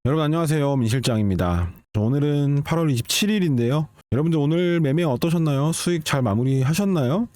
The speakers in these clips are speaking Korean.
여러분 안녕하세요. 민실장입니다. 오늘은 8월 27일인데요. 여러분들 오늘 매매 어떠셨나요? 수익 잘 마무리하셨나요?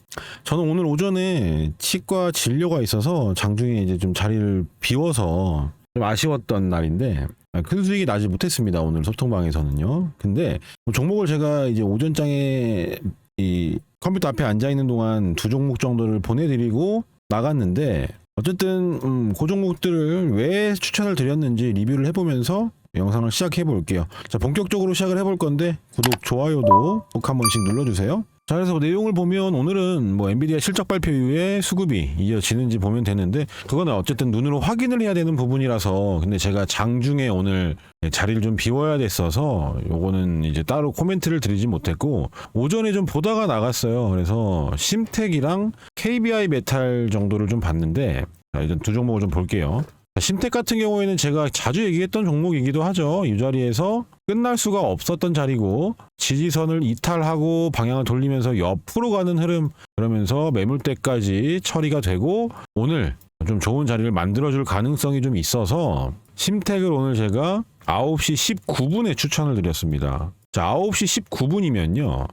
저는 오늘 오전에 치과 진료가 있어서 장중에 이제 좀 자리를 비워서 좀 아쉬웠던 날인데 큰 수익이 나지 못했습니다. 오늘 소통방에서는요. 근데 종목을 제가 이제 오전장에 이 컴퓨터 앞에 앉아 있는 동안 두 종목 정도를 보내드리고 나갔는데 어쨌든 그 종목들을 왜 추천을 드렸는지 리뷰를 해보면서 영상을 시작해 볼게요. 자, 본격적으로 시작을 해볼 건데 구독, 좋아요도 꼭 한 번씩 눌러주세요. 자, 그래서 내용을 보면 오늘은 엔비디아 실적 발표 이후에 수급이 이어지는지 보면 되는데 그거는 어쨌든 눈으로 확인을 해야 되는 부분이라서 근데 제가 장중에 오늘 자리를 좀 비워야 됐어서 요거는 이제 따로 코멘트를 드리지 못했고 오전에 좀 보다가 나갔어요. 그래서 심텍이랑 KBI 메탈 정도를 좀 봤는데 자, 일단 두 종목을 좀 볼게요. 심텍 같은 경우에는 제가 자주 얘기했던 종목이기도 하죠. 이 자리에서 끝날 수가 없었던 자리고 지지선을 이탈하고 방향을 돌리면서 옆으로 가는 흐름 그러면서 매물대까지 처리가 되고 오늘 좀 좋은 자리를 만들어줄 가능성이 좀 있어서 심텍을 오늘 제가 9시 19분에 추천을 드렸습니다. 자, 9시 19분이면요.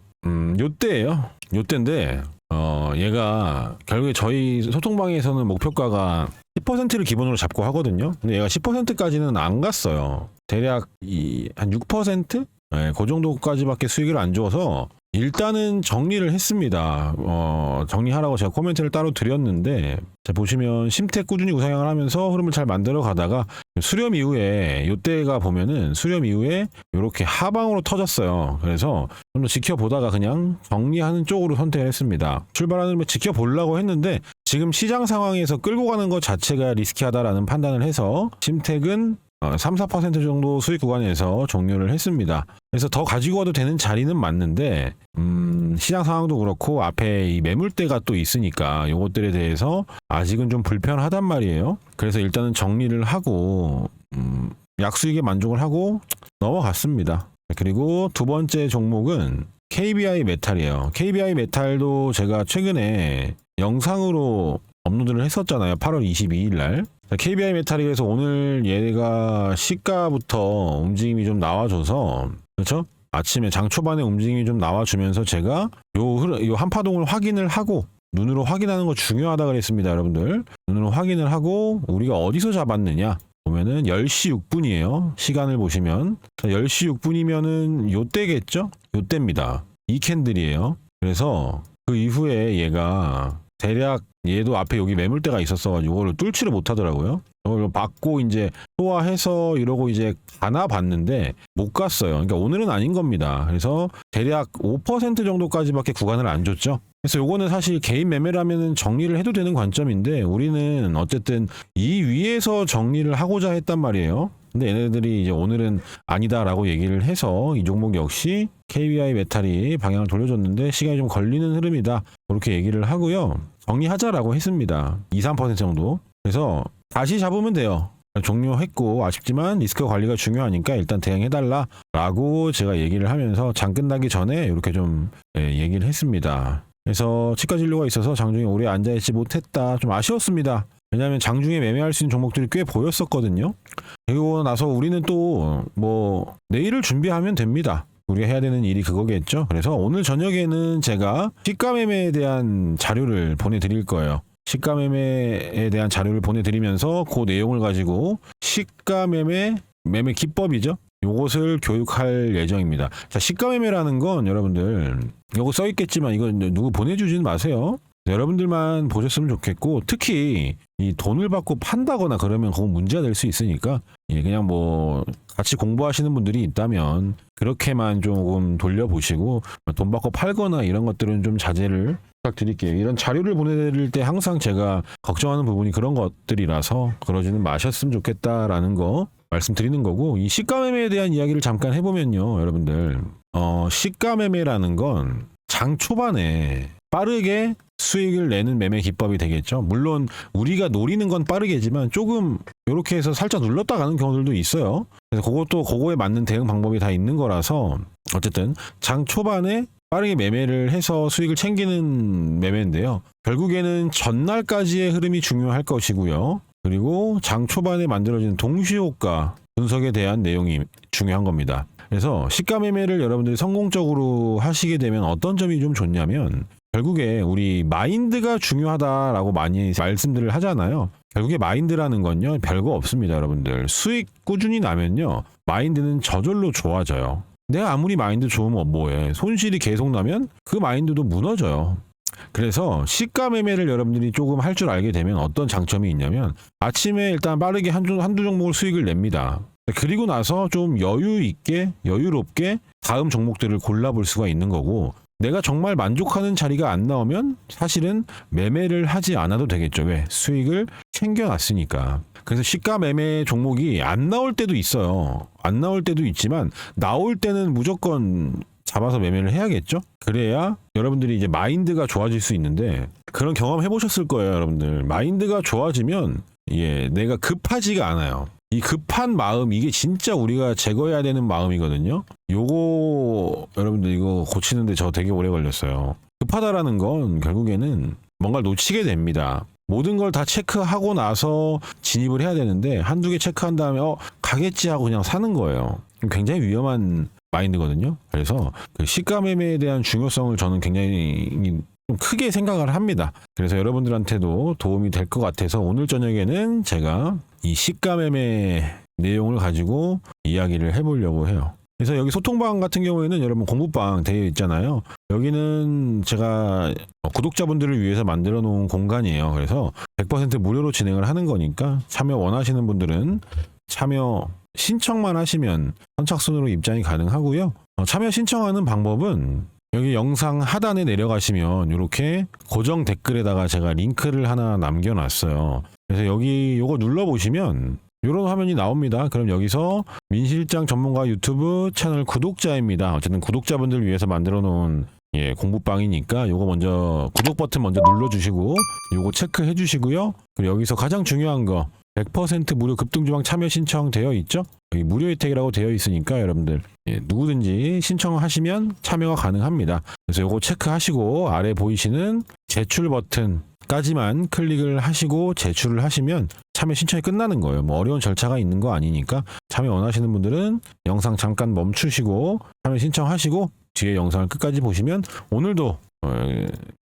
요때예요. 요때인데 얘가 결국에 저희 소통방에서는 목표가가 10%를 기본으로 잡고 하거든요. 근데 얘가 10%까지는 안 갔어요. 대략 한 6%? 네, 그 정도까지밖에 수익을 안 줘서 일단은 정리를 했습니다. 정리하라고 제가 코멘트를 따로 드렸는데 자, 보시면 심택 꾸준히 우상향을 하면서 흐름을 잘 만들어 가다가 수렴 이후에 요때가 보면은 수렴 이후에 이렇게 하방으로 터졌어요. 그래서 좀 더 지켜보다가 그냥 정리하는 쪽으로 선택을 했습니다. 출발하는 걸 지켜보려고 했는데 지금 시장 상황에서 끌고 가는 것 자체가 리스키하다라는 판단을 해서 심택은 3, 4% 정도 수익 구간에서 종료를 했습니다. 그래서 더 가지고 와도 되는 자리는 맞는데 시장 상황도 그렇고 앞에 이 매물대가 또 있으니까 요것들에 대해서 아직은 좀 불편하단 말이에요. 그래서 일단은 정리를 하고 약수익에 만족을 하고 넘어갔습니다. 그리고 두 번째 종목은 KBI 메탈이에요. KBI 메탈도 제가 최근에 영상으로 업로드를 했었잖아요. 8월 22일 날. KBI 메탈이 그래서 오늘 얘가 시가부터 움직임이 좀 나와줘서 그렇죠? 아침에 장 초반에 움직임이 좀 나와주면서 제가 요 한파동을 확인을 하고 눈으로 확인하는 거 중요하다 그랬습니다, 여러분들. 눈으로 확인을 하고 우리가 어디서 잡았느냐 보면은 10시 6분이에요. 시간을 보시면 10시 6분이면은 요때겠죠? 요때입니다. 이 캔들이에요. 그래서 그 이후에 얘가 대략 얘도 앞에 여기 매물대가 있었어가지고 이거를 뚫지를 못하더라고요. 이걸 받고 이제 소화해서 이러고 이제 가나 봤는데 못 갔어요. 그러니까 오늘은 아닌 겁니다. 그래서 대략 5% 정도까지밖에 구간을 안 줬죠. 그래서 요거는 사실 개인 매매라면은 정리를 해도 되는 관점인데 우리는 어쨌든 이 위에서 정리를 하고자 했단 말이에요. 근데 얘네들이 이제 오늘은 아니다라고 얘기를 해서 이 종목 역시 KBI 메탈이 방향을 돌려줬는데 시간이 좀 걸리는 흐름이다. 그렇게 얘기를 하고요. 정리하자라고 했습니다. 2, 3% 정도. 그래서 다시 잡으면 돼요. 종료했고 아쉽지만 리스크 관리가 중요하니까 일단 대응해달라 라고 제가 얘기를 하면서 장 끝나기 전에 이렇게 좀 얘기를 했습니다. 그래서 치과 진료가 있어서 장중에 오래 앉아있지 못했다. 좀 아쉬웠습니다. 왜냐하면 장중에 매매할 수 있는 종목들이 꽤 보였었거든요. 그리고 나서 우리는 또 내일을 준비하면 됩니다. 우리가 해야 되는 일이 그거겠죠. 그래서 오늘 저녁에는 제가 시가 매매에 대한 자료를 보내드릴 거예요. 시가 매매에 대한 자료를 보내드리면서 그 내용을 가지고 시가 매매 기법이죠. 요것을 교육할 예정입니다. 자, 시가 매매라는 건 여러분들 요거 써있겠지만 이거 누구 보내주지는 마세요. 여러분들만 보셨으면 좋겠고 특히 이 돈을 받고 판다거나 그러면 그건 문제가 될 수 있으니까 그냥 같이 공부하시는 분들이 있다면 그렇게만 조금 돌려보시고 돈 받고 팔거나 이런 것들은 좀 자제를 부탁드릴게요. 이런 자료를 보내드릴 때 항상 제가 걱정하는 부분이 그런 것들이라서 그러지는 마셨으면 좋겠다라는 거 말씀드리는 거고 이 시가 매매에 대한 이야기를 잠깐 해보면요. 여러분들 시가 매매라는 건 장 초반에 빠르게 수익을 내는 매매 기법이 되겠죠. 물론 우리가 노리는 건 빠르게지만 조금 이렇게 해서 살짝 눌렀다 가는 경우들도 있어요. 그래서 그거에 맞는 대응 방법이 다 있는 거라서 어쨌든 장 초반에 빠르게 매매를 해서 수익을 챙기는 매매인데요. 결국에는 전날까지의 흐름이 중요할 것이고요. 그리고 장 초반에 만들어지는 동시효과 분석에 대한 내용이 중요한 겁니다. 그래서 시가 매매를 여러분들이 성공적으로 하시게 되면 어떤 점이 좀 좋냐면 결국에 우리 마인드가 중요하다라고 많이 말씀들을 하잖아요. 결국에 마인드라는 건요 별거 없습니다. 여러분들 수익 꾸준히 나면요 마인드는 저절로 좋아져요. 내가 아무리 마인드 좋으면 뭐해, 손실이 계속 나면 그 마인드도 무너져요. 그래서 시가 매매를 여러분들이 조금 할 줄 알게 되면 어떤 장점이 있냐면 아침에 일단 빠르게 한두 종목을 수익을 냅니다. 그리고 나서 좀 여유롭게 다음 종목들을 골라볼 수가 있는 거고, 내가 정말 만족하는 자리가 안 나오면 사실은 매매를 하지 않아도 되겠죠. 왜? 수익을 챙겨놨으니까. 그래서 시가 매매 종목이 안 나올 때도 있어요. 안 나올 때도 있지만 나올 때는 무조건 잡아서 매매를 해야겠죠. 그래야 여러분들이 이제 마인드가 좋아질 수 있는데, 그런 경험 해보셨을 거예요. 여러분들 마인드가 좋아지면 내가 급하지가 않아요. 이 급한 마음, 이게 진짜 우리가 제거해야 되는 마음이거든요. 요거 여러분들 이거 고치는데 저 되게 오래 걸렸어요. 급하다라는 건 결국에는 뭔가를 놓치게 됩니다. 모든 걸 다 체크하고 나서 진입을 해야 되는데 한두 개 체크한 다음에 가겠지 하고 그냥 사는 거예요. 굉장히 위험한 마인드거든요. 그래서 그 시가 매매에 대한 중요성을 저는 굉장히 좀 크게 생각을 합니다. 그래서 여러분들한테도 도움이 될 것 같아서 오늘 저녁에는 제가 이 시가 매매 내용을 가지고 이야기를 해보려고 해요. 그래서 여기 소통방 같은 경우에는 여러분 공부방 되어 있잖아요. 여기는 제가 구독자분들을 위해서 만들어 놓은 공간이에요. 그래서 100% 무료로 진행을 하는 거니까 참여 원하시는 분들은 참여 신청만 하시면 선착순으로 입장이 가능하고요. 참여 신청하는 방법은 여기 영상 하단에 내려가시면 이렇게 고정 댓글에다가 제가 링크를 하나 남겨놨어요. 그래서 여기 요거 눌러보시면 이런 화면이 나옵니다. 그럼 여기서 민실장 전문가 유튜브 채널 구독자입니다. 어쨌든 구독자분들을 위해서 만들어 놓은 공부방이니까 요거 먼저 구독 버튼 먼저 눌러주시고 요거 체크해 주시고요. 그리고 여기서 가장 중요한 거 100% 무료 급등주방 참여 신청 되어 있죠? 여기 무료 혜택이라고 되어 있으니까 여러분들 누구든지 신청하시면 참여가 가능합니다. 그래서 요거 체크하시고 아래 보이시는 제출 버튼까지만 클릭을 하시고 제출을 하시면 참여 신청이 끝나는 거예요. 뭐 어려운 절차가 있는 거 아니니까 참여 원하시는 분들은 영상 잠깐 멈추시고 참여 신청하시고 뒤에 영상을 끝까지 보시면 오늘도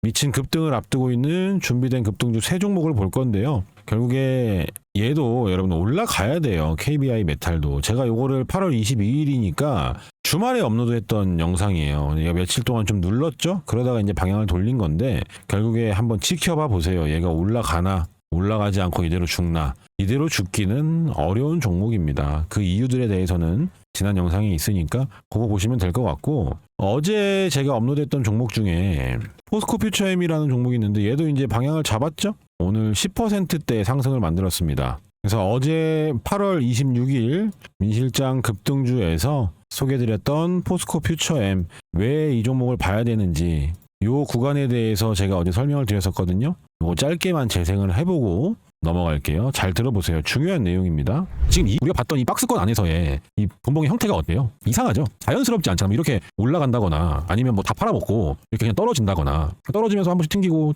미친 급등을 앞두고 있는 준비된 급등주 3종목을 볼 건데요. 결국에 얘도 여러분 올라가야 돼요. KBI 메탈도. 제가 요거를 8월 22일이니까 주말에 업로드했던 영상이에요. 얘가 며칠 동안 좀 눌렀죠? 그러다가 이제 방향을 돌린 건데 결국에 한번 지켜봐 보세요. 얘가 올라가나 올라가지 않고 이대로 죽나. 이대로 죽기는 어려운 종목입니다. 그 이유들에 대해서는 지난 영상이 있으니까 그거 보시면 될 것 같고, 어제 제가 업로드했던 종목 중에 포스코 퓨처엠이라는 종목이 있는데 얘도 이제 방향을 잡았죠? 오늘 10%대 상승을 만들었습니다. 그래서 어제 8월 26일 민실장 급등주에서 소개드렸던 포스코 퓨처엠, 왜 이 종목을 봐야 되는지 요 구간에 대해서 제가 어제 설명을 드렸었거든요. 이거 짧게만 재생을 해보고 넘어갈게요. 잘 들어보세요. 중요한 내용입니다. 지금 우리가 봤던 이 박스권 안에서의 이 분봉의 형태가 어때요? 이상하죠? 자연스럽지 않잖아요. 이렇게 올라간다거나 아니면 뭐 다 팔아먹고 이렇게 그냥 떨어진다거나, 떨어지면서 한 번씩 튕기고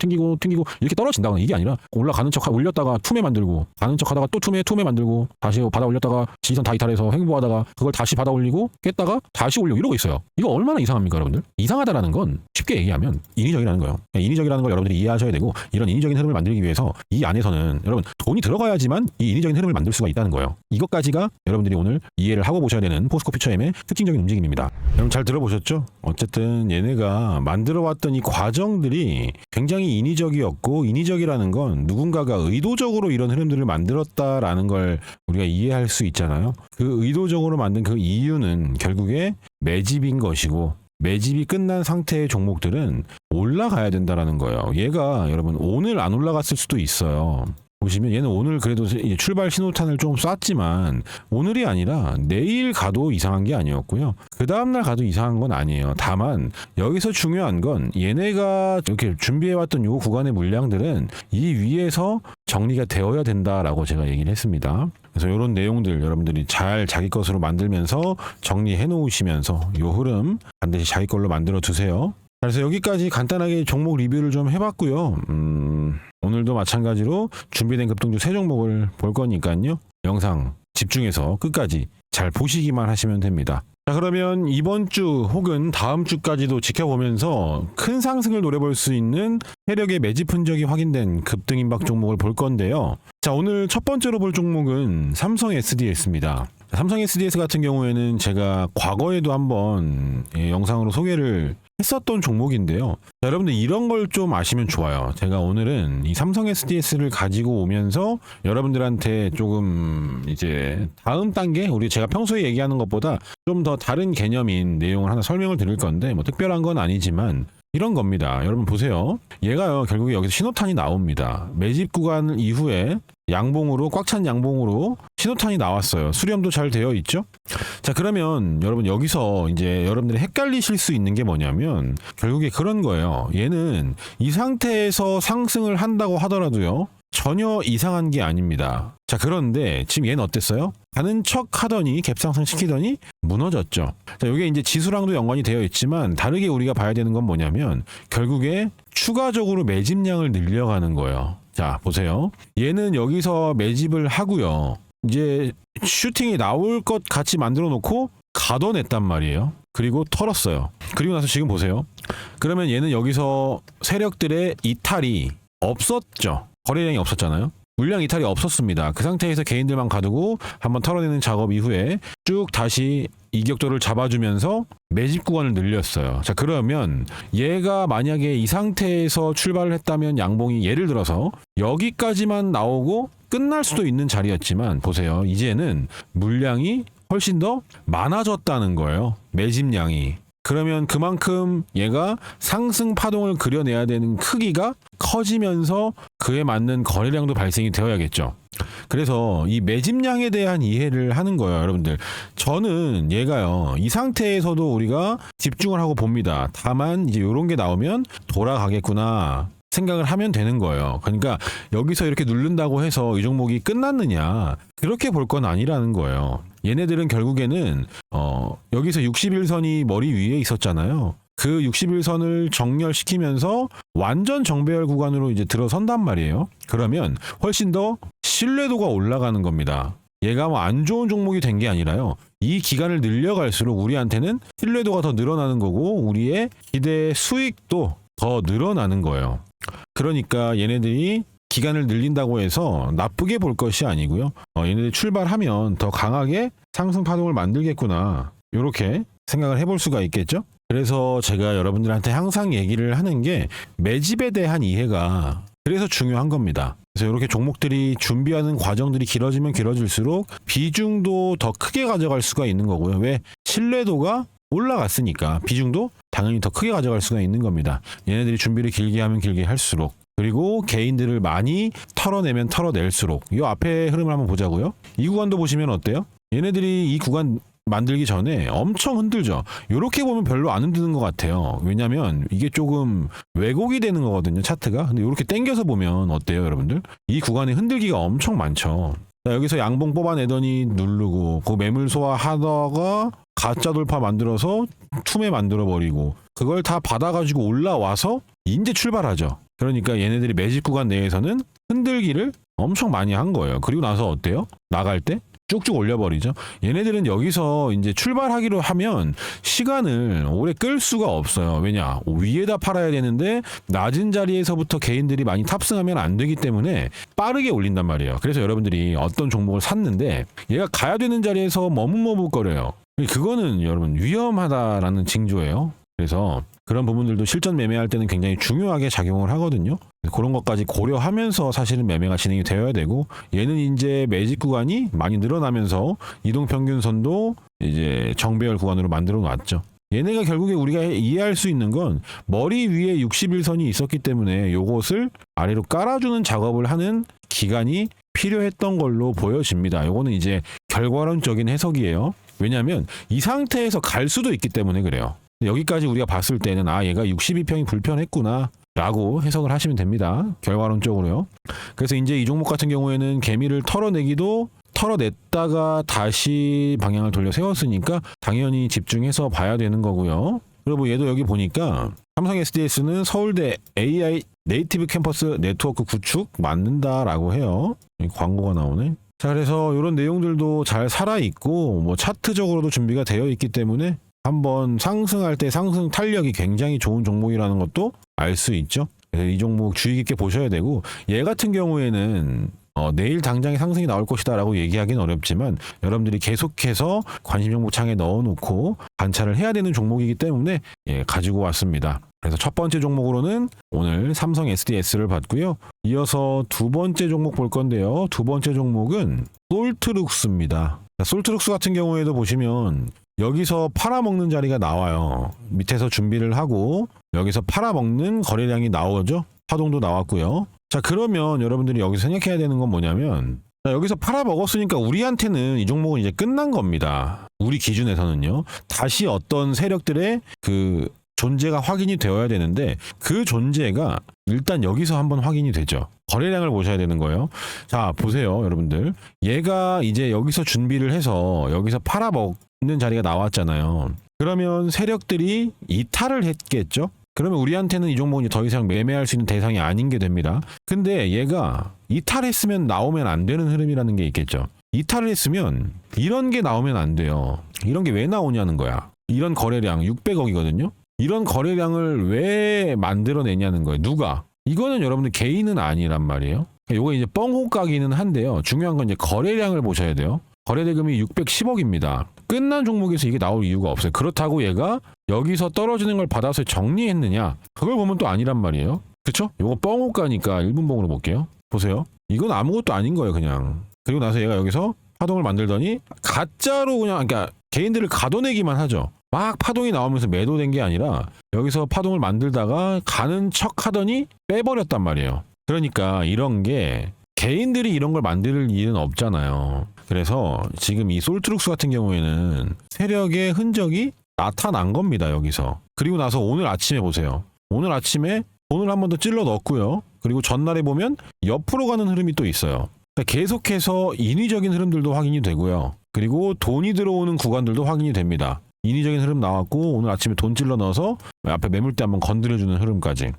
이렇게 떨어진다거나, 이게 아니라 올라가는 척 올렸다가 투매 만들고 가는 척 하다가 또 투매 만들고 다시 받아 올렸다가 지지선 다 이탈해서 횡보하다가 그걸 다시 받아 올리고 깼다가 다시 올리고 이러고 있어요. 이거 얼마나 이상합니까, 여러분들? 이상하다라는 건 쉽게 얘기하면 인위적이라는 거예요. 인위적이라는 걸 여러분들이 이해하셔야 되고, 이런 인위적인 흐름을 만들기 위해서 이 안에서는 여러분 돈이 들어가야지만 이 인위적인 흐름을 만들 수가 있다는 거예요. 이것까지가 여러분들이 오늘 이해를 하고 보셔야 되는 포스코 퓨처엠의 특징적인 움직임입니다. 여러분 잘 들어보셨죠? 어쨌든 얘네가 만들어왔던 이 과정들이 굉장히 인위적이었고, 인위적이라는 건 누군가가 의도적으로 이런 흐름들을 만들었다라는 걸 우리가 이해할 수 있잖아요. 그 의도적으로 만든 그 이유는 결국에 매집인 것이고, 매집이 끝난 상태의 종목들은 올라가야 된다라는 거예요. 얘가 여러분 오늘 안 올라갔을 수도 있어요. 보시면 얘는 오늘 그래도 출발 신호탄을 좀 쐈지만 오늘이 아니라 내일 가도 이상한 게 아니었고요. 그 다음날 가도 이상한 건 아니에요. 다만 여기서 중요한 건 얘네가 이렇게 준비해왔던 요 구간의 물량들은 이 위에서 정리가 되어야 된다라고 제가 얘기를 했습니다. 그래서 이런 내용들 여러분들이 잘 자기 것으로 만들면서 정리해 놓으시면서 요 흐름 반드시 자기 걸로 만들어 두세요. 그래서 여기까지 간단하게 종목 리뷰를 좀 해봤고요. 오늘도 마찬가지로 준비된 급등주 3종목을 볼 거니까요. 영상 집중해서 끝까지 잘 보시기만 하시면 됩니다. 자, 그러면 이번 주 혹은 다음 주까지도 지켜보면서 큰 상승을 노려볼 수 있는 세력의 매집 흔적이 확인된 급등 임박 종목을 볼 건데요. 자, 오늘 첫 번째로 볼 종목은 삼성 SDS입니다. 삼성 SDS 같은 경우에는 제가 과거에도 한번 영상으로 소개를 했었던 종목인데요. 자, 여러분들 이런 걸 좀 아시면 좋아요. 제가 오늘은 이 삼성 SDS를 가지고 오면서 여러분들한테 조금 이제 다음 단계, 우리 제가 평소에 얘기하는 것보다 좀 더 다른 개념인 내용을 하나 설명을 드릴 건데, 뭐 특별한 건 아니지만 이런 겁니다. 여러분 보세요. 얘가요, 결국에 여기서 신호탄이 나옵니다. 매집 구간 이후에 양봉으로, 꽉 찬 양봉으로 신호탄이 나왔어요. 수렴도 잘 되어 있죠? 자, 그러면 여러분 여기서 이제 여러분들이 헷갈리실 수 있는 게 뭐냐면 결국에 그런 거예요. 얘는 이 상태에서 상승을 한다고 하더라도요, 전혀 이상한 게 아닙니다. 자, 그런데 지금 얘는 어땠어요? 가는 척 하더니 갭상승 시키더니 무너졌죠. 자, 이게 이제 지수랑도 연관이 되어 있지만 다르게 우리가 봐야 되는 건 뭐냐면 결국에 추가적으로 매집량을 늘려가는 거예요. 자, 보세요. 얘는 여기서 매집을 하고요. 이제 슈팅이 나올 것 같이 만들어 놓고 가둬냈단 말이에요. 그리고 털었어요. 그리고 나서 지금 보세요. 그러면 얘는 여기서 세력들의 이탈이 없었죠. 거래량이 없었잖아요. 물량 이탈이 없었습니다. 그 상태에서 개인들만 가두고 한번 털어내는 작업 이후에 쭉 다시 이격도를 잡아주면서 매집 구간을 늘렸어요. 자, 그러면 얘가 만약에 이 상태에서 출발을 했다면 양봉이 예를 들어서 여기까지만 나오고 끝날 수도 있는 자리였지만 보세요. 이제는 물량이 훨씬 더 많아졌다는 거예요. 매집량이. 그러면 그만큼 얘가 상승 파동을 그려내야 되는 크기가 커지면서 그에 맞는 거래량도 발생이 되어야겠죠. 그래서 이 매집량에 대한 이해를 하는 거예요, 여러분들. 저는 얘가요, 이 상태에서도 우리가 집중을 하고 봅니다. 다만 이제 이런 게 나오면 돌아가겠구나 생각을 하면 되는 거예요. 그러니까 여기서 이렇게 누른다고 해서 이 종목이 끝났느냐, 그렇게 볼 건 아니라는 거예요. 얘네들은 결국에는 여기서 61선이 머리 위에 있었잖아요. 그 61선을 정렬시키면서 완전 정배열 구간으로 이제 들어선단 말이에요. 그러면 훨씬 더 신뢰도가 올라가는 겁니다. 얘가 뭐 안 좋은 종목이 된 게 아니라요. 이 기간을 늘려갈수록 우리한테는 신뢰도가 더 늘어나는 거고 우리의 기대 수익도 더 늘어나는 거예요. 그러니까 얘네들이 기간을 늘린다고 해서 나쁘게 볼 것이 아니고요. 얘네들이 출발하면 더 강하게 상승 파동을 만들겠구나, 이렇게 생각을 해볼 수가 있겠죠. 그래서 제가 여러분들한테 항상 얘기를 하는 게 매집에 대한 이해가 그래서 중요한 겁니다. 그래서 이렇게 종목들이 준비하는 과정들이 길어지면 길어질수록 비중도 더 크게 가져갈 수가 있는 거고요. 왜? 신뢰도가 올라갔으니까 비중도 당연히 더 크게 가져갈 수가 있는 겁니다. 얘네들이 준비를 길게 하면 길게 할수록, 그리고 개인들을 많이 털어내면 털어낼수록. 이 앞에 흐름을 한번 보자고요. 이 구간도 보시면 어때요? 얘네들이 이 구간 만들기 전에 엄청 흔들죠. 이렇게 보면 별로 안 흔드는 것 같아요. 왜냐면 이게 조금 왜곡이 되는 거거든요, 차트가. 근데 이렇게 당겨서 보면 어때요, 여러분들? 이 구간에 흔들기가 엄청 많죠. 자, 여기서 양봉 뽑아내더니 누르고 그 매물 소화하다가 가짜 돌파 만들어서 투매 만들어버리고 그걸 다 받아가지고 올라와서 이제 출발하죠. 그러니까 얘네들이 매집 구간 내에서는 흔들기를 엄청 많이 한 거예요. 그리고 나서 어때요? 나갈 때 쭉쭉 올려버리죠. 얘네들은 여기서 이제 출발하기로 하면 시간을 오래 끌 수가 없어요. 왜냐? 위에다 팔아야 되는데 낮은 자리에서부터 개인들이 많이 탑승하면 안 되기 때문에 빠르게 올린단 말이에요. 그래서 여러분들이 어떤 종목을 샀는데 얘가 가야 되는 자리에서 머뭇머뭇거려요. 그거는 여러분 위험하다라는 징조예요. 그래서 그런 부분들도 실전 매매할 때는 굉장히 중요하게 작용을 하거든요. 그런 것까지 고려하면서 사실은 매매가 진행이 되어야 되고, 얘는 이제 매집 구간이 많이 늘어나면서 이동평균선도 이제 정배열 구간으로 만들어 놨죠. 얘네가 결국에 우리가 이해할 수 있는 건 머리 위에 61선이 있었기 때문에 요것을 아래로 깔아주는 작업을 하는 기간이 필요했던 걸로 보여집니다. 요거는 이제 결과론적인 해석이에요. 왜냐하면 이 상태에서 갈 수도 있기 때문에 그래요. 여기까지 우리가 봤을 때는 얘가 62평이 불편했구나 라고 해석을 하시면 됩니다. 결과론적으로요. 그래서 이제 이 종목 같은 경우에는 개미를 털어내기도 털어냈다가 다시 방향을 돌려 세웠으니까 당연히 집중해서 봐야 되는 거고요. 그리고 얘도 여기 보니까 삼성 SDS는 서울대 AI 네이티브 캠퍼스 네트워크 구축 맞는다라고 해요. 광고가 나오네. 자, 그래서 이런 내용들도 잘 살아있고, 뭐, 차트적으로도 준비가 되어 있기 때문에 한번 상승할 때 상승 탄력이 굉장히 좋은 종목이라는 것도 알 수 있죠. 그래서 이 종목 주의 깊게 보셔야 되고, 얘 같은 경우에는 내일 당장에 상승이 나올 것이다 라고 얘기하기는 어렵지만 여러분들이 계속해서 관심 종목 창에 넣어놓고 관찰을 해야 되는 종목이기 때문에 가지고 왔습니다. 그래서 첫 번째 종목으로는 오늘 삼성 SDS를 봤고요. 이어서 두 번째 종목 볼 건데요. 두 번째 종목은 솔트룩스입니다. 솔트룩스 같은 경우에도 보시면 여기서 팔아먹는 자리가 나와요. 밑에서 준비를 하고 여기서 팔아먹는 거래량이 나오죠. 파동도 나왔고요. 자, 그러면 여러분들이 여기서 생각해야 되는 건 뭐냐면, 자, 여기서 팔아먹었으니까 우리한테는 이 종목은 이제 끝난 겁니다. 우리 기준에서는요. 다시 어떤 세력들의 그 존재가 확인이 되어야 되는데 그 존재가 일단 여기서 한번 확인이 되죠. 거래량을 보셔야 되는 거예요. 자, 보세요, 여러분들. 얘가 이제 여기서 준비를 해서 여기서 팔아먹는 자리가 나왔잖아요. 그러면 세력들이 이탈을 했겠죠? 그러면 우리한테는 이 종목이 더 이상 매매할 수 있는 대상이 아닌 게 됩니다. 근데 얘가 이탈했으면 나오면 안 되는 흐름이라는 게 있겠죠. 이탈을 했으면 이런 게 나오면 안 돼요. 이런 게 왜 나오냐는 거야. 이런 거래량 600억이거든요. 이런 거래량을 왜 만들어내냐는 거예요. 누가? 이거는 여러분들 개인은 아니란 말이에요. 요거 이제 뻥호가기는 한데요. 중요한 건 이제 거래량을 보셔야 돼요. 거래대금이 610억입니다. 끝난 종목에서 이게 나올 이유가 없어요. 그렇다고 얘가 여기서 떨어지는 걸 받아서 정리했느냐? 그걸 보면 또 아니란 말이에요. 그쵸? 요거 뻥호가니까 1분봉으로 볼게요. 보세요. 이건 아무것도 아닌 거예요, 그냥. 그리고 나서 얘가 여기서 파동을 만들더니 가짜로 그냥, 그러니까 개인들을 가둬내기만 하죠. 막 파동이 나오면서 매도된 게 아니라 여기서 파동을 만들다가 가는 척 하더니 빼버렸단 말이에요. 그러니까 이런 게 개인들이 이런 걸 만들 일은 없잖아요. 그래서 지금 이 솔트룩스 같은 경우에는 세력의 흔적이 나타난 겁니다, 여기서. 그리고 나서 오늘 아침에 보세요. 오늘 아침에 돈을 한 번 더 찔러 넣었고요. 그리고 전날에 보면 옆으로 가는 흐름이 또 있어요. 그러니까 계속해서 인위적인 흐름들도 확인이 되고요. 그리고 돈이 들어오는 구간들도 확인이 됩니다. 인위적인 흐름 나왔고 오늘 아침에 돈 찔러 넣어서 앞에 매물대 한번 건드려주는 흐름까지.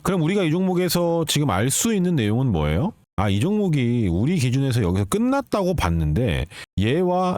그럼 우리가 이 종목에서 지금 알 수 있는 내용은 뭐예요? 아, 이 종목이 우리 기준에서 여기서 끝났다고 봤는데 얘와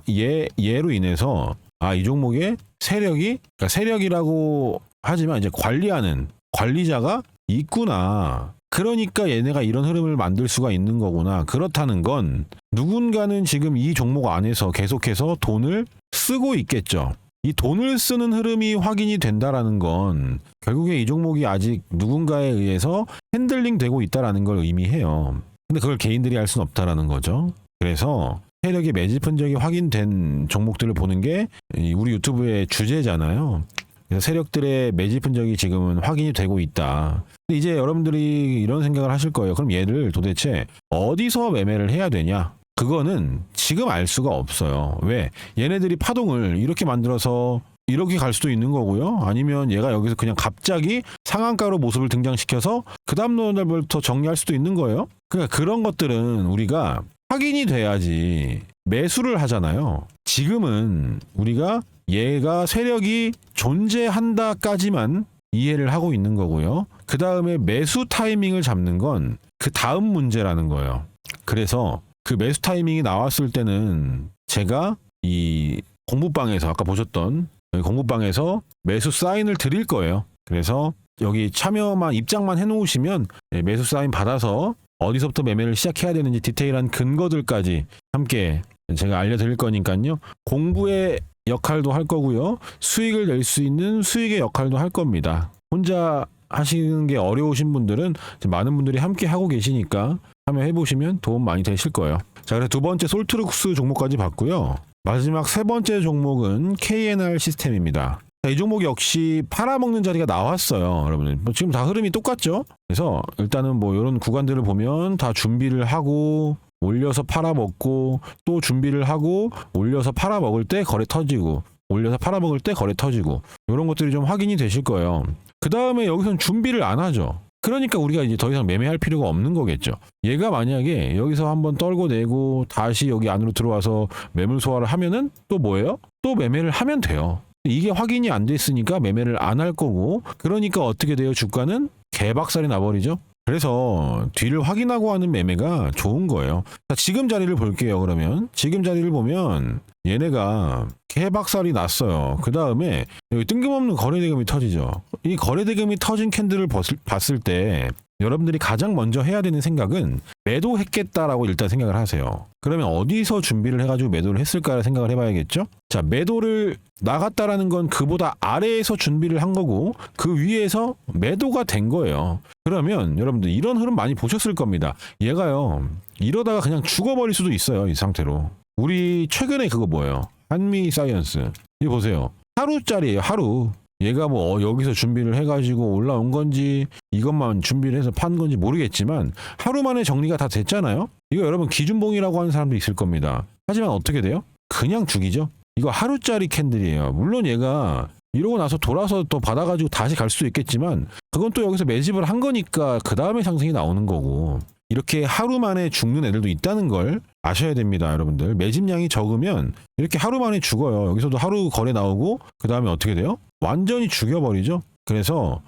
얘로 인해서 이 종목의 세력이, 그러니까 세력이라고 하지만 이제 관리하는 관리자가 있구나. 그러니까 얘네가 이런 흐름을 만들 수가 있는 거구나. 그렇다는 건 누군가는 지금 이 종목 안에서 계속해서 돈을 쓰고 있겠죠. 이 돈을 쓰는 흐름이 확인이 된다라는 건 결국에 이 종목이 아직 누군가에 의해서 핸들링 되고 있다라는 걸 의미해요. 근데 그걸 개인들이 할 수는 없다라는 거죠. 그래서 세력의 매집 흔적이 확인된 종목들을 보는 게 우리 유튜브의 주제잖아요. 그래서 세력들의 매집 흔적이 지금은 확인이 되고 있다. 근데 이제 여러분들이 이런 생각을 하실 거예요. 그럼 얘를 도대체 어디서 매매를 해야 되냐? 그거는 지금 알 수가 없어요. 왜? 얘네들이 파동을 이렇게 만들어서 이렇게 갈 수도 있는 거고요. 아니면 얘가 여기서 그냥 갑자기 상한가로 모습을 등장시켜서 그 다음 날부터 정리할 수도 있는 거예요. 그러니까 그런 것들은 우리가 확인이 돼야지 매수를 하잖아요. 지금은 우리가 얘가 세력이 존재한다까지만 이해를 하고 있는 거고요. 그 다음에 매수 타이밍을 잡는 건 그 다음 문제라는 거예요. 그래서 그 매수 타이밍이 나왔을 때는 제가 이 공부방에서 아까 보셨던 공부방에서 매수 사인을 드릴 거예요. 그래서 여기 참여만 입장만 해놓으시면 매수 사인 받아서 어디서부터 매매를 시작해야 되는지 디테일한 근거들까지 함께 제가 알려드릴 거니까요. 공부의 역할도 할 거고요. 수익을 낼 수 있는 수익의 역할도 할 겁니다. 혼자 하시는 게 어려우신 분들은 많은 분들이 함께 하고 계시니까 참여해보시면 도움 많이 되실 거예요. 자, 그래서 두 번째 솔트룩스 종목까지 봤고요. 마지막 세 번째 종목은 KNR 시스템입니다. 자, 이 종목 역시 팔아먹는 자리가 나왔어요. 여러분들 지금 다 흐름이 똑같죠? 그래서 일단은 뭐 이런 구간들을 보면 다 준비를 하고 올려서 팔아먹고 또 준비를 하고 올려서 팔아먹을 때 거래 터지고 올려서 팔아먹을 때 거래 터지고 이런 것들이 좀 확인이 되실 거예요. 그 다음에 여기서는 준비를 안 하죠. 그러니까 우리가 이제 더 이상 매매할 필요가 없는 거겠죠. 얘가 만약에 여기서 한번 떨고 내고 다시 여기 안으로 들어와서 매물 소화를 하면은 또 뭐예요? 또 매매를 하면 돼요. 이게 확인이 안 됐으니까 매매를 안 할 거고, 그러니까 어떻게 돼요? 주가는 개박살이 나버리죠. 그래서 뒤를 확인하고 하는 매매가 좋은 거예요. 자, 지금 자리를 볼게요. 그러면 지금 자리를 보면 얘네가 개박살이 났어요. 그 다음에 여기 뜬금없는 거래대금이 터지죠. 이 거래대금이 터진 캔들을 봤을 때 여러분들이 가장 먼저 해야 되는 생각은 매도했겠다라고 일단 생각을 하세요. 그러면 어디서 준비를 해가지고 매도를 했을까 생각을 해봐야겠죠. 자, 매도를 나갔다라는 건 그보다 아래에서 준비를 한 거고 그 위에서 매도가 된 거예요. 그러면 여러분들 이런 흐름 많이 보셨을 겁니다. 얘가요 이러다가 그냥 죽어버릴 수도 있어요. 이 상태로. 우리 최근에 그거 뭐예요? 한미사이언스 이거 보세요. 하루짜리예요. 하루. 얘가 뭐 여기서 준비를 해가지고 올라온 건지 이것만 준비를 해서 판 건지 모르겠지만 하루 만에 정리가 다 됐잖아요. 이거 여러분 기준봉이라고 하는 사람도 있을 겁니다. 하지만 어떻게 돼요? 그냥 죽이죠. 이거 하루짜리 캔들이에요. 물론 얘가 이러고 나서 돌아서 또 받아가지고 다시 갈 수도 있겠지만 그건 또 여기서 매집을 한 거니까 그 다음에 상승이 나오는 거고 이렇게 하루 만에 죽는 애들도 있다는 걸 아셔야 됩니다. 여러분들 매집량이 적으면 이렇게 하루 만에 죽어요. 여기서도 하루 거래 나오고 그 다음에 어떻게 돼요? 완전히 죽여버리죠. 그래서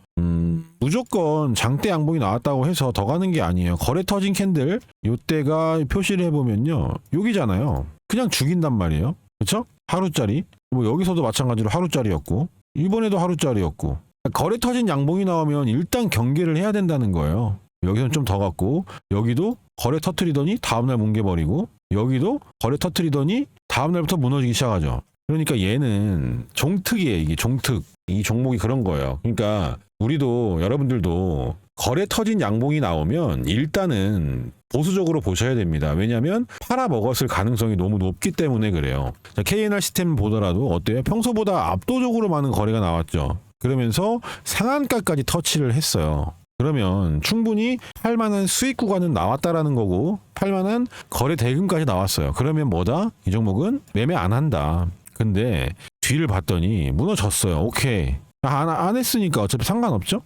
무조건 장대 양봉이 나왔다고 해서 더 가는 게 아니에요. 거래 터진 캔들 요때가 표시를 해보면요 여기잖아요. 그냥 죽인단 말이에요. 그렇죠? 하루짜리 뭐 여기서도 마찬가지로 하루짜리였고 이번에도 하루짜리였고 거래 터진 양봉이 나오면 일단 경계를 해야 된다는 거예요. 여기서는 좀 더 갔고 여기도 거래 터트리더니 다음날 뭉개버리고 여기도 거래 터트리더니 다음날부터 무너지기 시작하죠. 그러니까 얘는 종특이에요. 이게 종특. 이 종목이 그런 거예요. 그러니까 우리도 여러분들도 거래 터진 양봉이 나오면 일단은 보수적으로 보셔야 됩니다. 왜냐하면 팔아먹었을 가능성이 너무 높기 때문에 그래요. 자, KNR 시스템 보더라도 어때요? 평소보다 압도적으로 많은 거래가 나왔죠. 그러면서 상한가까지 터치를 했어요. 그러면 충분히 팔만한 수익 구간은 나왔다라는 거고 팔만한 거래 대금까지 나왔어요. 그러면 뭐다? 이 종목은 매매 안 한다. 근데 뒤를 봤더니 무너졌어요. 오케이. 안 했으니까 어차피 상관없죠?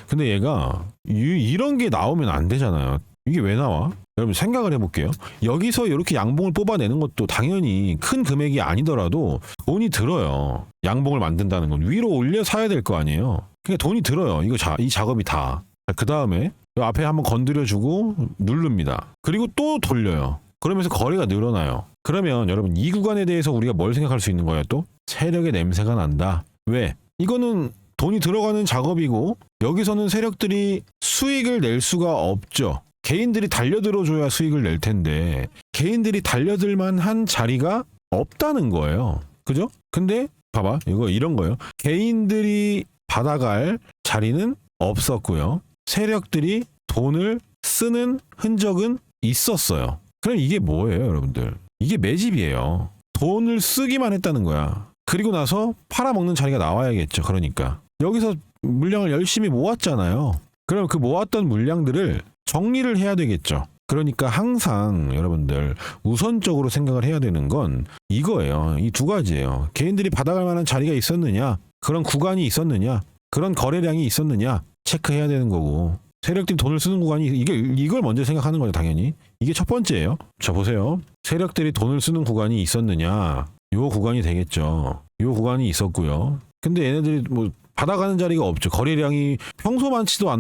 근데 얘가 이런 게 나오면 안 되잖아요. 이게 왜 나와? 여러분 생각을 해볼게요. 여기서 이렇게 양봉을 뽑아내는 것도 당연히 큰 금액이 아니더라도 돈이 들어요. 양봉을 만든다는 건 위로 올려 사야 될 거 아니에요. 그러니까 돈이 들어요. 이 작업이 다. 그 다음에 앞에 한번 건드려주고 누릅니다. 그리고 또 돌려요. 그러면서 거래가 늘어나요. 그러면 여러분 이 구간에 대해서 우리가 뭘 생각할 수 있는 거예요? 또 세력의 냄새가 난다. 왜? 이거는 돈이 들어가는 작업이고 여기서는 세력들이 수익을 낼 수가 없죠. 개인들이 달려들어줘야 수익을 낼 텐데 개인들이 달려들 만한 자리가 없다는 거예요. 그죠? 근데 봐봐 이거 이런 거예요. 개인들이 받아갈 자리는 없었고요. 세력들이 돈을 쓰는 흔적은 있었어요. 그럼 이게 뭐예요, 여러분들? 이게 매집이에요. 돈을 쓰기만 했다는 거야. 그리고 나서 팔아먹는 자리가 나와야겠죠. 그러니까 여기서 물량을 열심히 모았잖아요. 그럼 그 모았던 물량들을 정리를 해야 되겠죠. 그러니까 항상 여러분들 우선적으로 생각을 해야 되는 건 이거예요. 이 두 가지예요. 개인들이 받아갈 만한 자리가 있었느냐, 그런 구간이 있었느냐, 그런 거래량이 있었느냐 체크해야 되는 거고 세력들이 돈을 쓰는 구간이 이걸 먼저 생각하는 거죠. 당연히 이게 첫 번째예요. 자 보세요. 세력들이 돈을 쓰는 구간이 있었느냐 요 구간이 되겠죠. 요 구간이 있었고요. 근데 얘네들이 뭐 받아가는 자리가 없죠. 거래량이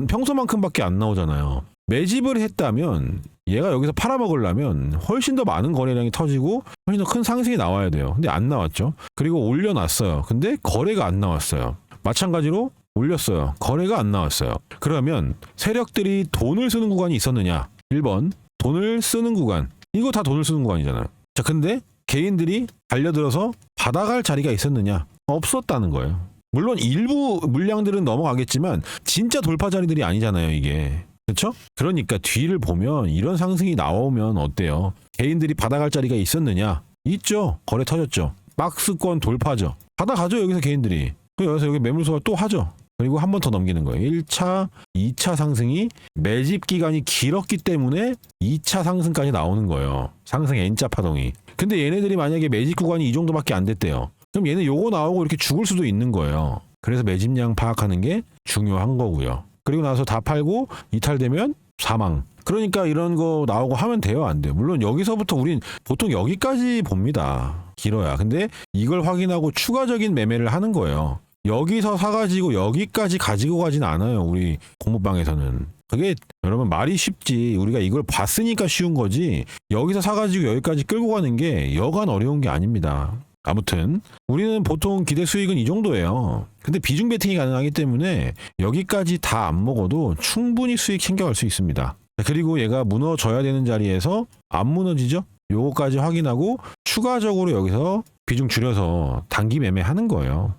평소만큼밖에 안 나오잖아요. 매집을 했다면 얘가 여기서 팔아먹으려면 훨씬 더 많은 거래량이 터지고 훨씬 더 큰 상승이 나와야 돼요. 근데 안 나왔죠. 그리고 올려놨어요. 근데 거래가 안 나왔어요. 마찬가지로 올렸어요. 거래가 안 나왔어요. 그러면 세력들이 돈을 쓰는 구간이 있었느냐? 1번 돈을 쓰는 구간. 이거 다 돈을 쓰는 구간이잖아요. 자, 근데 개인들이 달려들어서 받아갈 자리가 있었느냐? 없었다는 거예요. 물론 일부 물량들은 넘어가겠지만 진짜 돌파 자리들이 아니잖아요, 이게. 그렇죠? 그러니까 뒤를 보면 이런 상승이 나오면 어때요? 개인들이 받아갈 자리가 있었느냐? 있죠. 거래 터졌죠. 박스권 돌파죠. 받아가죠, 여기서 개인들이. 여기서 여기 매물소가 또 하죠. 그리고 한 번 더 넘기는 거예요. 1차, 2차 상승이 매집 기간이 길었기 때문에 2차 상승까지 나오는 거예요. 상승 N자 파동이. 근데 얘네들이 만약에 매집 구간이 이 정도밖에 안 됐대요. 그럼 얘는 요거 나오고 이렇게 죽을 수도 있는 거예요. 그래서 매집량 파악하는 게 중요한 거고요. 그리고 나서 다 팔고 이탈되면 사망. 그러니까 이런 거 나오고 하면 돼요, 안 돼요? 물론 여기서부터 우린 보통 여기까지 봅니다. 길어야. 근데 이걸 확인하고 추가적인 매매를 하는 거예요. 여기서 사가지고 여기까지 가지고 가진 않아요. 우리 공부방에서는. 그게 여러분 말이 쉽지. 우리가 이걸 봤으니까 쉬운 거지. 여기서 사가지고 여기까지 끌고 가는 게 여간 어려운 게 아닙니다. 아무튼 우리는 보통 기대 수익은 이 정도예요. 근데 비중 베팅이 가능하기 때문에 여기까지 다 안 먹어도 충분히 수익 챙겨갈 수 있습니다. 그리고 얘가 무너져야 되는 자리에서 안 무너지죠? 요거까지 확인하고 추가적으로 여기서 비중 줄여서 단기 매매하는 거예요.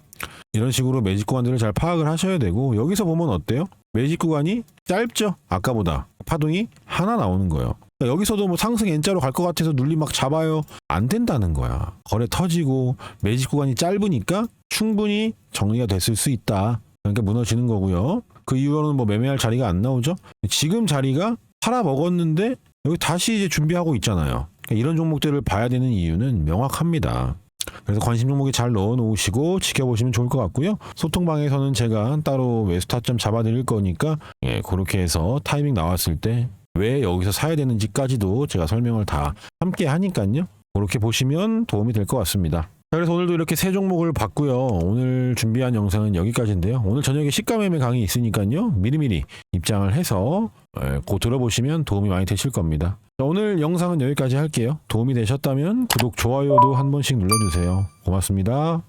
이런 식으로 매직 구간들을 잘 파악을 하셔야 되고, 여기서 보면 어때요? 매직 구간이 짧죠? 아까보다 파동이 하나 나오는 거예요. 그러니까 여기서도 뭐 상승 N자로 갈 것 같아서 눌림 막 잡아요. 안 된다는 거야. 거래 터지고 매직 구간이 짧으니까 충분히 정리가 됐을 수 있다. 그러니까 무너지는 거고요. 그 이후로는 뭐 매매할 자리가 안 나오죠. 지금 자리가 팔아 먹었는데 여기 다시 이제 준비하고 있잖아요. 그러니까 이런 종목들을 봐야 되는 이유는 명확합니다. 그래서 관심 종목에 잘 넣어 놓으시고 지켜보시면 좋을 것 같고요. 소통방에서는 제가 따로 매수 타점 잡아 드릴 거니까 그렇게 해서 타이밍 나왔을 때 왜 여기서 사야 되는지까지도 제가 설명을 다 함께 하니까요. 그렇게 보시면 도움이 될 것 같습니다. 자, 그래서 오늘도 이렇게 세 종목을 봤고요. 오늘 준비한 영상은 여기까지인데요. 오늘 저녁에 시가매매 강의 있으니까요. 미리미리 입장을 해서 곧 들어보시면 도움이 많이 되실 겁니다. 자, 오늘 영상은 여기까지 할게요. 도움이 되셨다면 구독, 좋아요도 한 번씩 눌러주세요. 고맙습니다.